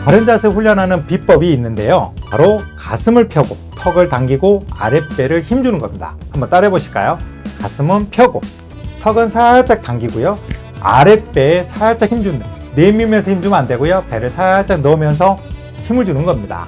바른 자세 훈련하는 비법이 있는데요. 바로 가슴을 펴고 턱을 당기고 아랫배를 힘주는 겁니다. 한번 따라해 보실까요? 가슴은 펴고 턱은 살짝 당기고요. 아랫배에 살짝 힘주는, 내밀면서 힘주면 안 되고요. 배를 살짝 넣으면서 힘을 주는 겁니다.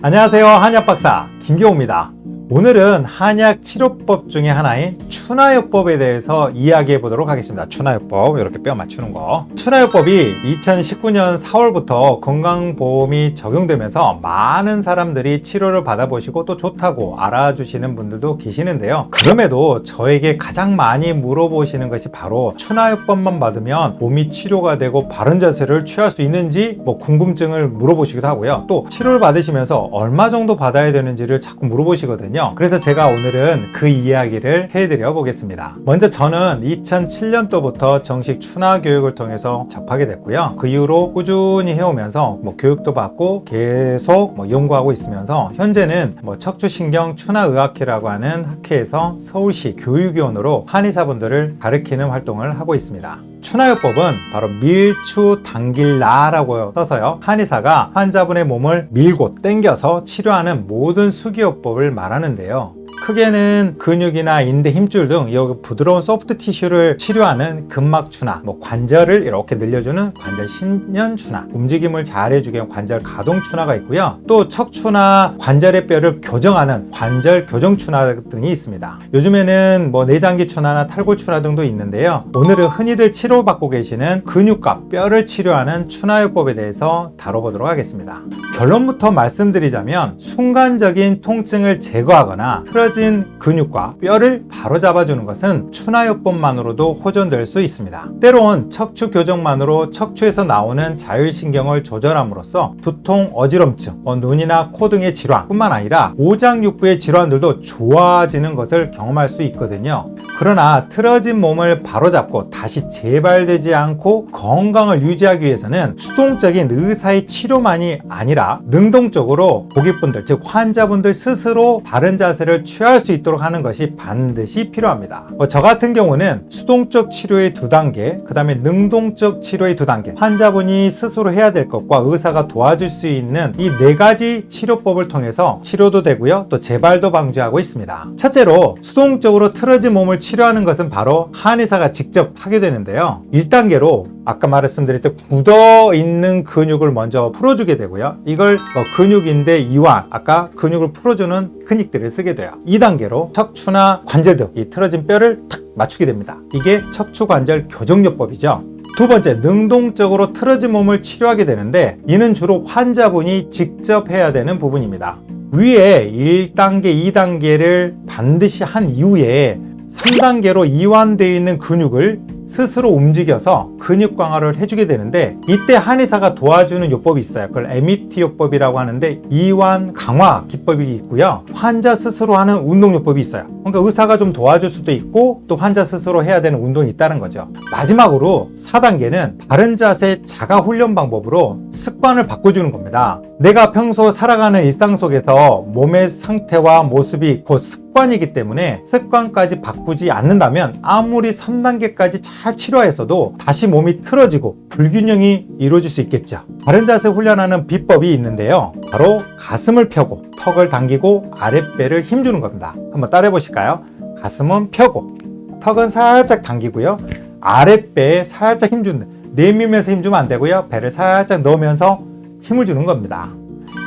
안녕하세요. 한의학 박사 김경호입니다. 오늘은 한의학 치료법 중에 하나인 추나요법에 대해서 이야기해 보도록 하겠습니다. 추나요법, 이렇게 뼈 맞추는 거. 추나요법이 2019년 4월부터 건강보험이 적용되면서 많은 사람들이 치료를 받아보시고 또 좋다고 알아주시는 분들도 계시는데요. 그럼에도 저에게 가장 많이 물어보시는 것이 바로 추나요법만 받으면 몸이 치료가 되고 바른 자세를 취할 수 있는지 궁금증을 물어보시기도 하고요. 또 치료를 받으시면서 얼마 정도 받아야 되는지를 자꾸 물어보시거든요. 그래서 제가 오늘은 그 이야기를 해드려 보겠습니다. 먼저 저는 2007년도부터 정식 추나 교육을 통해서 접하게 됐고요. 그 이후로 꾸준히 해오면서 교육도 받고 계속 연구하고 있으면서 현재는 척추신경 추나의학회라고 하는 학회에서 서울시 교육위원으로 한의사분들을 가르치는 활동을 하고 있습니다. 추나요법은 바로 밀추 당길라라고 써서요, 한의사가 환자분의 몸을 밀고 당겨서 치료하는 모든 수기요법을 말하는데요. 크게는 근육이나 인대 힘줄 등 여기 부드러운 소프트 티슈를 치료하는 근막 추나, 관절을 이렇게 늘려주는 관절 신연 추나, 움직임을 잘 해주게 하는 관절 가동 추나가 있고요. 또 척추나 관절의 뼈를 교정하는 관절 교정 추나 등이 있습니다. 요즘에는 내장기 추나나 탈골 추나 등도 있는데요. 오늘은 흔히들 치료받고 계시는 근육과 뼈를 치료하는 추나요법에 대해서 다뤄보도록 하겠습니다. 결론부터 말씀드리자면 순간적인 통증을 제거하거나 틀어진 근육과 뼈를 바로 잡아주는 것은 추나요법만으로도 호전될 수 있습니다. 때론 척추 교정만으로 척추에서 나오는 자율신경을 조절함으로써 두통, 어지럼증, 눈이나 코 등의 질환 뿐만 아니라 오장육부의 질환들도 좋아지는 것을 경험할 수 있거든요. 그러나 틀어진 몸을 바로잡고 다시 재발되지 않고 건강을 유지하기 위해서는 수동적인 의사의 치료만이 아니라 능동적으로 고객분들, 즉 환자분들 스스로 바른 자세를 취할 수 있도록 하는 것이 반드시 필요합니다. 저 같은 경우는 수동적 치료의 2단계, 그 다음에 능동적 치료의 2단계, 환자분이 스스로 해야 될 것과 의사가 도와줄 수 있는 이 4가지 치료법을 통해서 치료도 되고요, 또 재발도 방지하고 있습니다. 첫째로 수동적으로 틀어진 몸을 치료하는 것은 바로 한의사가 직접 하게 되는데요. 1단계로 아까 말씀드렸던 굳어있는 근육을 먼저 풀어주게 되고요. 이걸 근육인대 이완, 아까 근육을 풀어주는 근육들을 쓰게 돼요. 2단계로 척추나 관절 등 이 틀어진 뼈를 탁 맞추게 됩니다. 이게 척추관절 교정요법이죠. 두 번째, 능동적으로 틀어진 몸을 치료하게 되는데 이는 주로 환자분이 직접 해야 되는 부분입니다. 위에 1단계, 2단계를 반드시 한 이후에 3단계로 이완되어 있는 근육을 스스로 움직여서 근육 강화를 해주게 되는데, 이때 한의사가 도와주는 요법이 있어요. 그걸 MET 요법이라고 하는데 이완 강화 기법이 있고요, 환자 스스로 하는 운동 요법이 있어요. 그러니까 의사가 좀 도와줄 수도 있고 또 환자 스스로 해야 되는 운동이 있다는 거죠. 마지막으로 4단계는 바른 자세 자가 훈련 방법으로 습관을 바꿔주는 겁니다. 내가 평소 살아가는 일상 속에서 몸의 상태와 모습이 곧 습관이기 때문에 습관까지 바꾸지 않는다면 아무리 3단계까지 잘 치료했어도 다시 몸이 틀어지고 불균형이 이루어질 수 있겠죠. 바른 자세 훈련하는 비법이 있는데요. 바로 가슴을 펴고 턱을 당기고 아랫배를 힘주는 겁니다. 한번 따라해 보실까요? 가슴은 펴고 턱은 살짝 당기고요, 아랫배에 살짝 힘주는, 내밀면서 힘주면 안 되고요, 배를 살짝 넣으면서 힘을 주는 겁니다.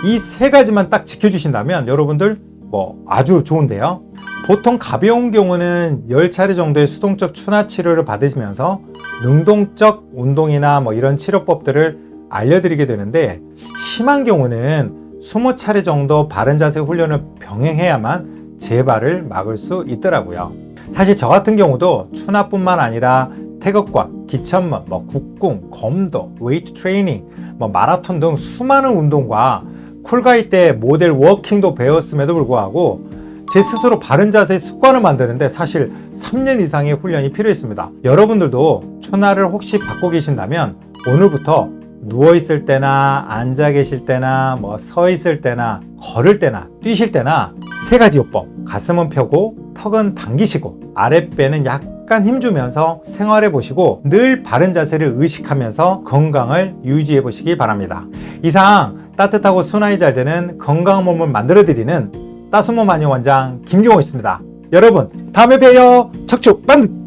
이 3가지만 딱 지켜주신다면 여러분들 아주 좋은데요. 보통 가벼운 경우는 10차례 정도의 수동적 추나 치료를 받으시면서 능동적 운동이나 이런 치료법들을 알려드리게 되는데, 심한 경우는 20차례 정도 바른 자세 훈련을 병행해야만 재발을 막을 수 있더라고요. 사실 저 같은 경우도 추나뿐만 아니라 태극권, 기천문, 국궁, 검도, 웨이트 트레이닝, 마라톤 등 수많은 운동과 쿨가이 때 모델 워킹도 배웠음에도 불구하고 제 스스로 바른 자세의 습관을 만드는데 사실 3년 이상의 훈련이 필요했습니다. 여러분들도 추나를 혹시 받고 계신다면 오늘부터 누워있을 때나 앉아 계실 때나 서 있을 때나 걸을 때나 뛰실 때나 3가지 요법, 가슴은 펴고 턱은 당기시고 아랫배는 약간 약간 힘주면서 생활해 보시고 늘 바른 자세를 의식하면서 건강을 유지해 보시기 바랍니다. 이상 따뜻하고 순환이 잘 되는 건강한 몸을 만들어 드리는 따순몸 한의 원장 김경호였습니다. 여러분 다음에 봬요. 척추 만능!